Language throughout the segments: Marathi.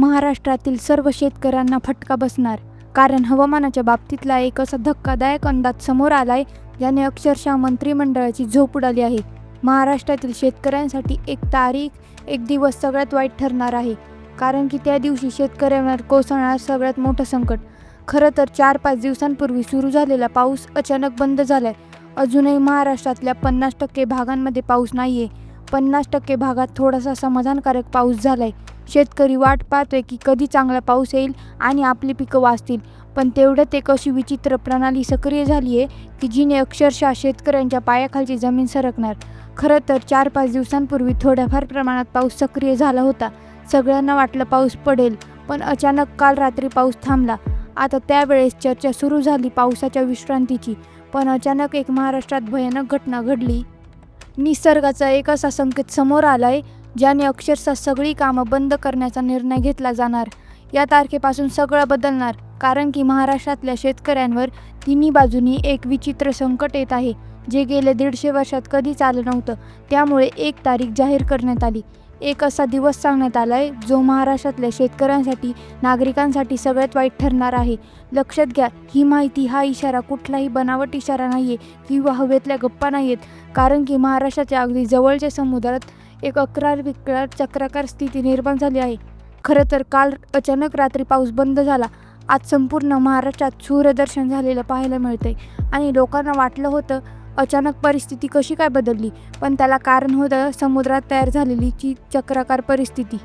महाराष्ट्रातील सर्व शेतकऱ्यांना फटका बसणार, कारण हवामानाच्या बाबतीतला एक असा धक्कादायक अंदाज समोर आलाय ज्याने अक्षरशः मंत्रिमंडळाची झोप उडाली आहे. महाराष्ट्रातील शेतकऱ्यांसाठी एक दिवस सगळ्यात वाईट ठरणार आहे, कारण की त्या दिवशी शेतकऱ्यांवर कोसळणार सगळ्यात मोठं संकट. खरं तर 4-5 दिवसांपूर्वी सुरू झालेला पाऊस अचानक बंद झालाय. अजूनही महाराष्ट्रातल्या 50% भागांमध्ये पाऊस नाहीये. 50% भागात थोडासा समाधानकारक पाऊस झालाय. शेतकरी वाट पाहतोय की कधी चांगला पाऊस येईल आणि आपली पिकं वाचतील. पण तेवढ्यात एक अशी विचित्र प्रणाली सक्रिय झाली आहे की जिने अक्षरशः शेतकऱ्यांच्या पायाखालची जमीन सरकणार. खरं तर 4-5 दिवसांपूर्वी थोड्याफार प्रमाणात पाऊस सक्रिय झाला होता. सगळ्यांना वाटलं पाऊस पडेल, पण अचानक काल रात्री पाऊस थांबला. आता त्यावेळेस चर्चा सुरू झाली पावसाच्या विश्रांतीची. पण अचानक एक महाराष्ट्रात भयानक घटना घडली. निसर्गाचा एक असा संकेत समोर आलाय ज्याने अक्षरशः सगळी कामं बंद करण्याचा निर्णय घेतला जाणार. या तारखेपासून सगळं बदलणार, कारण की महाराष्ट्रातल्या शेतकऱ्यांवर तिन्ही बाजूनी एक विचित्र संकट येत आहे, जे गेले 150 वर्षात कधीच आलं नव्हतं. त्यामुळे एक तारीख जाहीर करण्यात आली. एक असा दिवस सांगण्यात आलाय जो महाराष्ट्रातल्या शेतकऱ्यांसाठी, नागरिकांसाठी सगळ्यात वाईट ठरणार आहे. लक्षात घ्या, ही माहिती, हा इशारा कुठलाही बनावट इशारा नाहीये किंवा हवेतल्या गप्पा नाहीयेत, कारण की महाराष्ट्राच्या अगदी जवळच्या समुद्रात एक अक्रार चक्राकार स्थिती निर्माण झाली आहे. खरं तर काल अचानक रात्री पाऊस बंद झाला. आज संपूर्ण महाराष्ट्रात सूर्यदर्शन झालेलं पाहायला मिळतंय आणि लोकांना वाटलं होतं अचानक परिस्थिती कशी काय बदलली, पण त्याला कारण होतं समुद्रात तयार झालेली चक्राकार परिस्थिती.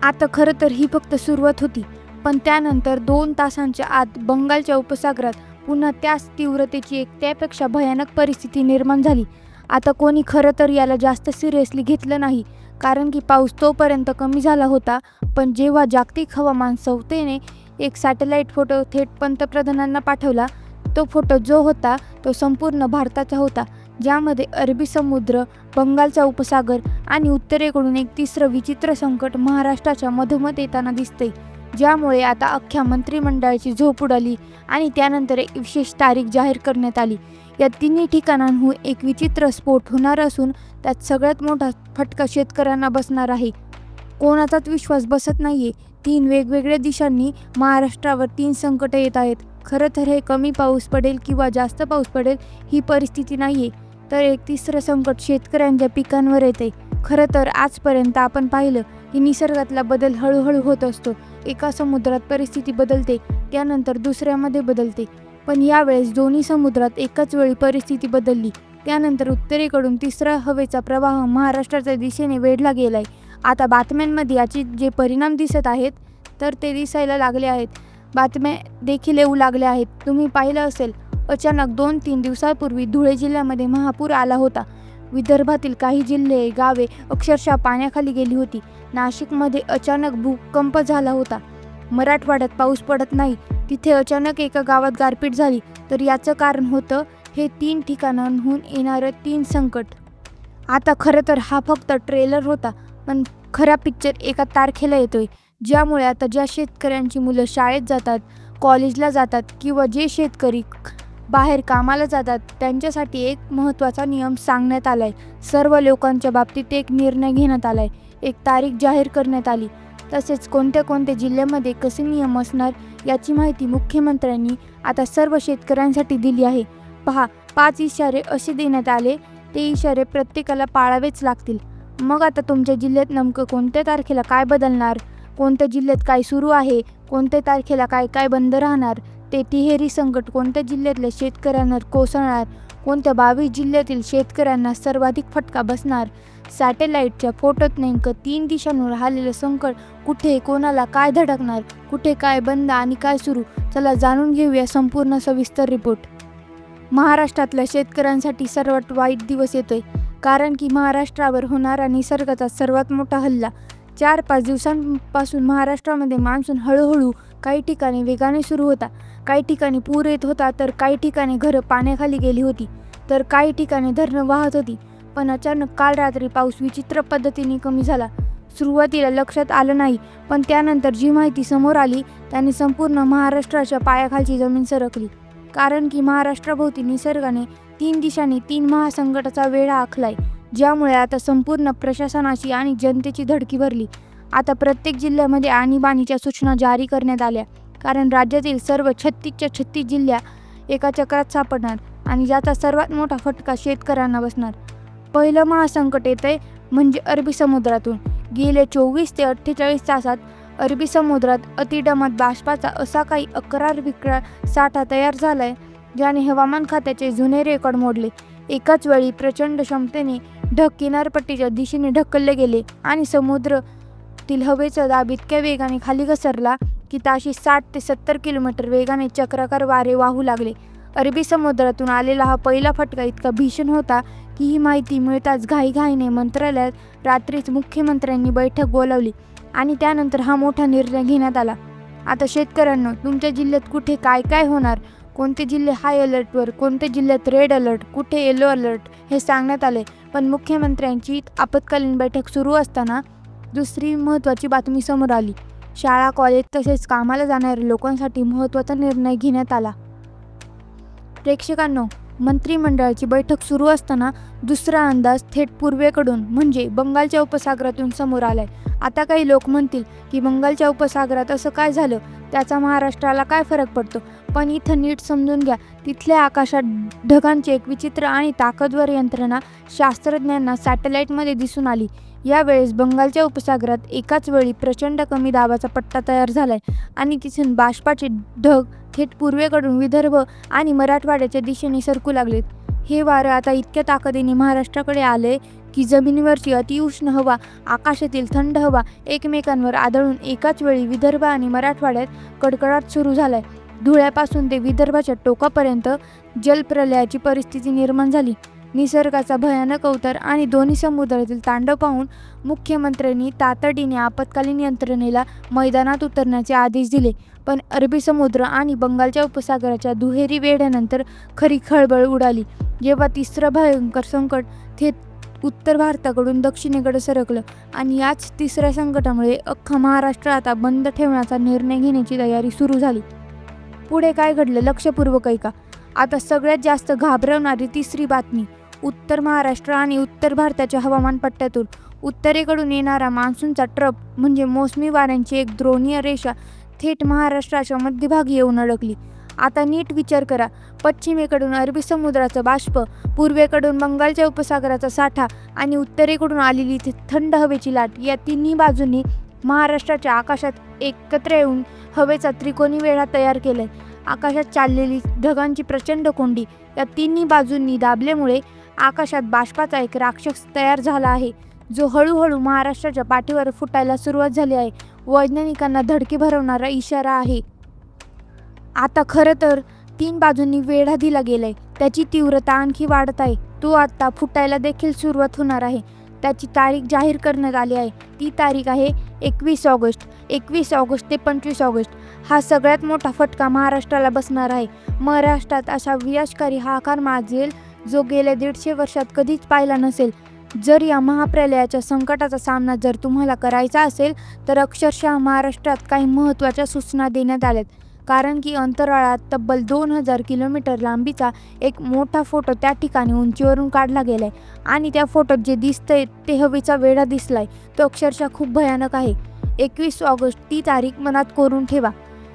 आता खरं तर ही फक्त सुरुवात होती, पण त्यानंतर 2 तासांच्या आत बंगालच्या उपसागरात पुन्हा त्याच तीव्रतेची एक त्यापेक्षा भयानक परिस्थिती निर्माण झाली. आता कोणी खरं तर याला जास्त सिरियसली घेतलं नाही, कारण की पाऊस तोपर्यंत कमी झाला होता. पण जेव्हा जागतिक हवामान संस्थेने एक सॅटेलाईट फोटो थेट पंतप्रधानांना पाठवला, तो फोटो जो होता तो संपूर्ण भारताचा होता, ज्यामध्ये अरबी समुद्र, बंगालचा उपसागर आणि उत्तरेकडून एक तिसरं विचित्र संकट महाराष्ट्राच्या मधोमध येताना दिसतंय. ज्यामुळे आता अख्ख्या मंत्रिमंडळाची झोप उडाली आणि त्यानंतर एक विशेष तारीख जाहीर करण्यात आली. या तिन्ही ठिकाणांहून एक विचित्र स्फोट होणार असून त्यात सगळ्यात मोठा फटका शेतकऱ्यांना बसणार आहे. कोणाचाच विश्वास बसत नाहीये. 3 वेगवेगळ्या दिशांनी महाराष्ट्रावर 3 संकट येत आहेत. खरं तर हे कमी पाऊस पडेल किंवा जास्त पाऊस पडेल ही परिस्थिती नाहीये, तर एक तिसरं संकट शेतकऱ्यांच्या पिकांवर येते. खरं तर आजपर्यंत आपण पाहिलं की निसर्गातला बदल हळूहळू होत असतो. एका समुद्रात परिस्थिती बदलते, त्यानंतर दुसऱ्यामध्ये बदलते. पण यावेळेस दोन्ही समुद्रात एकाच वेळी परिस्थिती बदलली. त्यानंतर उत्तरेकडून तिसरा हवेचा प्रवाह महाराष्ट्राच्या दिशेने वेढला गेलाय. आता बातम्यांमध्ये याचे जे परिणाम दिसत आहेत तर ते दिसायला लागले आहेत. बातम्या देखील येऊ लागल्या आहेत. तुम्ही पाहिलं असेल, अचानक 2-3 दिवसांपूर्वी धुळे जिल्ह्यामध्ये महापूर आला होता. विदर्भातील काही जिल्हे, गावे अक्षरशः पाण्याखाली गेली होती. नाशिकमध्ये अचानक भूकंप झाला होता. मराठवाड्यात पाऊस पडत नाही, तिथे अचानक एका गावात गारपीट झाली. तर याचं कारण होतं हे 3 ठिकाणांहून येणारं 3 संकट. आता खरं तर हा फक्त ट्रेलर होता, पण खरा पिक्चर एका तारखेला येतोय, ज्यामुळे आता ज्या शेतकऱ्यांची मुलं शाळेत जातात, कॉलेजला जातात किंवा जे शेतकरी बाहेर कामाला जातात त्यांच्यासाठी एक महत्त्वाचा नियम सांगण्यात आलाय. सर्व लोकांच्या बाबतीत एक निर्णय घेण्यात आलाय. एक तारीख जाहीर करण्यात आली. तसेच कोणत्या जिल्ह्यामध्ये कसे नियम असणार याची माहिती मुख्यमंत्र्यांनी आता सर्व शेतकऱ्यांसाठी दिली आहे. पहा, 5 इशारे असे देण्यात आले. ते इशारे प्रत्येकाला पाळावेच लागतील. मग आता तुमच्या जिल्ह्यात नेमकं कोणत्या तारखेला काय बदलणार, कोणत्या जिल्ह्यात काय सुरू आहे, कोणत्या तारखेला काय काय बंद राहणार, ते तिहेरी संकट कोणत्या जिल्ह्यातल्या शेतकऱ्यांवर कोसळणार, कोणत्या 22 जिल्ह्यातील शेतकऱ्यांना सर्वाधिक फटका बसणार, सॅटेलाईटच्या फोटोत नेमकं 3 दिशांवर आलेलं संकट कुठे कोणाला काय धडकणार, कुठे काय बंद आणि काय सुरू, चला जाणून घेऊया संपूर्ण सविस्तर रिपोर्ट. महाराष्ट्रातल्या शेतकऱ्यांसाठी सर्वात वाईट दिवस येतोय, कारण की महाराष्ट्रावर होणारा निसर्गाचा सर्वात मोठा हल्ला. 4-5 दिवसांपासून महाराष्ट्रामध्ये मान्सून हळूहळू काही ठिकाणी वेगाने सुरू होता. काही ठिकाणी पूर येत होता, तर काही ठिकाणी घरं पाण्याखाली गेली होती, तर काही ठिकाणी धरणं वाहत होती. पण अचानक काल रात्री पाऊस विचित्र पद्धतीने कमी झाला. सुरुवातीला लक्षात आलं नाही, पण त्यानंतर जी माहिती समोर आली त्याने संपूर्ण महाराष्ट्राच्या पायाखालची जमीन सरकली. कारण की महाराष्ट्राभोवती निसर्गाने 3 दिशांनी 3 महासंकटाचा वेढा आखलाय, ज्यामुळे आता संपूर्ण प्रशासनाची आणि जनतेची धडकी भरली. आता प्रत्येक जिल्ह्यामध्ये आणीबाणीच्या सूचना जारी करण्यात आल्या, कारण राज्यातील सर्व 36च्या 36 जिल्ह्या एका चक्रात सापडणार आणि ज्याचा सर्वात मोठा फटका शेतकऱ्यांना बसणार. पहिलं महासंकट येतंय म्हणजे अरबी समुद्रातून. गेल्या 24 ते 48 तासात अरबी समुद्रात अतिदमट बाष्पाचा असा काही अकरार विकराळ साठा तयार झालाय, ज्याने हवामान खात्याचे जुने रेकॉर्ड मोडले. एकाच वेळी प्रचंड क्षमतेने ढग किनारपट्टीच्या दिशेने ढकलले गेले आणि समुद्रातील हवेचा दाब इतक्या वेगाने खाली घसरला की ताशी 60 ते 70 किलोमीटर वेगाने चक्राकार वारे वाहू लागले. अरबी समुद्रातून आलेला हा पहिला फटका इतका भीषण होता की ही माहिती मिळताच घाईघाईने मंत्रालयात रात्रीच मुख्यमंत्र्यांनी बैठक बोलावली आणि त्यानंतर हा मोठा निर्णय घेण्यात आला. आता शेतकऱ्यांनो, तुमच्या जिल्ह्यात कुठे काय काय होणार, कोणते जिल्हे हाय अलर्टवर, कोणत्या जिल्ह्यात रेड अलर्ट, कुठे येलो अलर्ट हे सांगण्यात आले. पण मुख्यमंत्र्यांची आपत्कालीन बैठक सुरू असताना दुसरी महत्त्वाची बातमी समोर आली. शाळा, कॉलेज तसेच कामाला जाणाऱ्या लोकांसाठी महत्त्वाचा निर्णय घेण्यात आला. प्रेक्षकांनो, मंत्रिमंडळाची बैठक सुरू असताना दुसरा अंदाज थेट पूर्वेकडून म्हणजे बंगालच्या उपसागरातून समोर आलाय. आता काही लोक म्हणतील की बंगालच्या उपसागरात असं काय झालं, त्याचा महाराष्ट्राला काय फरक पडतो. पण इथं नीट समजून घ्या, तिथल्या आकाशात ढगांची एक विचित्र आणि ताकदवर यंत्रणा शास्त्रज्ञांना सॅटेलाईटमध्ये दिसून आली. यावेळेस बंगालच्या उपसागरात एकाच वेळी प्रचंड कमी दाबाचा पट्टा तयार झालाय आणि तिथून बाष्पाचे ढग थेट पूर्वेकडून विदर्भ आणि मराठवाड्याच्या दिशेने सरकू लागलेत. हे वारं आता इतक्या ताकदीने महाराष्ट्राकडे आले की जमिनीवरची अतिउष्ण हवा, आकाशातील थंड हवा एकमेकांवर आदळून एकाच वेळी विदर्भ आणि मराठवाड्यात कडकडाट सुरू झालाय. धुळ्यापासून ते विदर्भाच्या टोकापर्यंत जलप्रलयाची परिस्थिती निर्माण झाली. निसर्गाचा भयानक अवतार आणि दोन्ही समुद्रातील तांडव पाहून मुख्यमंत्र्यांनी तातडीने आपत्कालीन यंत्रणेला मैदानात उतरण्याचे आदेश दिले. पण अरबी समुद्र आणि बंगालच्या उपसागराच्या दुहेरी वेढ्यानंतर खरी खळबळ उडाली, जेव्हा तिसरं भयंकर संकट थेट उत्तर भारताकडून दक्षिणेकडे सरकलं आणि याच तिसऱ्या संकटामुळे अख्खा महाराष्ट्र आता बंद ठेवण्याचा निर्णय घेण्याची तयारी सुरू झाली. पुढे काय घडलं लक्षपूर्वक ऐका. आता सगळ्यात जास्त घाबरवणारी तिसरी बातमी. उत्तर महाराष्ट्र आणि उत्तर भारताच्या हवामान पट्ट्यातून उत्तरेकडून येणारा मान्सूनचा ट्रप म्हणजे मोसमी वाऱ्यांची एक द्रोणीय रेषा थेट महाराष्ट्राच्या मध्यभागी येऊन अडकली. आता नीट विचार करा, पश्चिमेकडून अरबी समुद्राचं बाष्प, पूर्वेकडून बंगालच्या उपसागराचा साठा आणि उत्तरेकडून आलेली थंड हवेची लाट, या तिन्ही बाजूंनी महाराष्ट्राच्या आकाशात एकत्र येऊन हवेचा त्रिकोणी वेढा तयार केलाय. आकाशात चाललेली ढगांची प्रचंड कोंडी या तिन्ही बाजूंनी दाबल्यामुळे आकाशात बाष्पाचा एक राक्षस तयार झाला आहे, जो हळूहळू महाराष्ट्राच्या पाठीवर फुटायला सुरुवात झाली आहे. वैज्ञानिकांना धडकी भरवणारा इशारा आहे. आता खरं तर 3 बाजूंनी वेढा दिला गेलाय, त्याची तीव्रता आणखी वाढत आहे. तो आता फुटायला देखील सुरुवात होणार आहे. त्याची तारीख जाहीर करण्यात आली आहे. ती तारीख आहे 21 ऑगस्ट. 21 ऑगस्ट ते 25 ऑगस्ट हा सगळ्यात मोठा फटका महाराष्ट्राला बसणार आहे. महाराष्ट्रात अशा विनाशकारी हाहाकार माजेल जो गेल्या 150 वर्षात कधीच पाहिला नसेल. जर या महाप्रलयाच्या संकटाचा सामना जर तुम्हाला करायचा असेल तर अक्षरशः महाराष्ट्रात काही महत्त्वाच्या सूचना देण्यात आल्यात. कारण की अंतराळात तब्बल 2000 किलोमीटर लांबीचा एक मोठा फोटो त्या ठिकाणी उंचीवरून काढला गेलाय आणि त्या फोटोत जे दिसतंय ते हवेचा वेढा दिसलाय. तो अक्षरशः खूप भयानक आहे. 21 ऑगस्ट ती तारीख मनात कोरून ठेवा.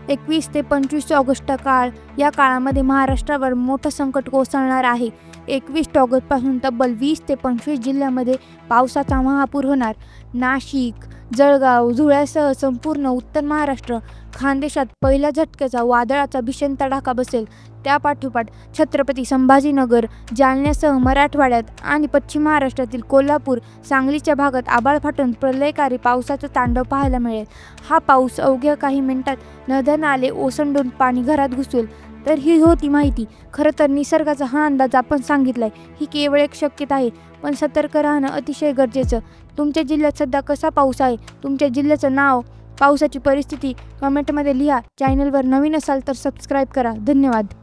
21 ते 25 ऑगस्ट काळ, या काळामध्ये महाराष्ट्रावर मोठं संकट कोसळणार आहे. 21 ऑगस्टपासून तब्बल 20 ते 25 जिल्ह्यामध्ये पावसाचा महापूर होणार. नाशिक, जळगाव, धुळ्यासह संपूर्ण उत्तर महाराष्ट्र, खानदेशात पहिल्या झटक्याचा वादळाचा भीषण तडाखा बसेल. त्यापाठोपाठ छत्रपती संभाजीनगर, जालन्यासह मराठवाड्यात आणि पश्चिम महाराष्ट्रातील कोल्हापूर, सांगलीच्या भागात आभाळ फाटून प्रलयकारी पावसाचं तांडव पाहायला मिळेल. हा पाऊस अवघ्या काही मिनिटात नद्या नाले ओसंडून पाणी घरात घुसेल. तर ही होती माहिती. खरं तर निसर्गाचा हा अंदाज आपण सांगितलाय, ही केवळ एक शक्यता आहे, पण सतर्क राहणं अतिशय गरजेचं. तुमच्या जिल्ह्यात सध्या कसा पाऊस आहे, तुमच्या जिल्ह्याचं नाव, पावसाची परिस्थिती कमेंटमध्ये लिहा. चॅनलवर नवीन असाल तर सबस्क्राईब करा. धन्यवाद.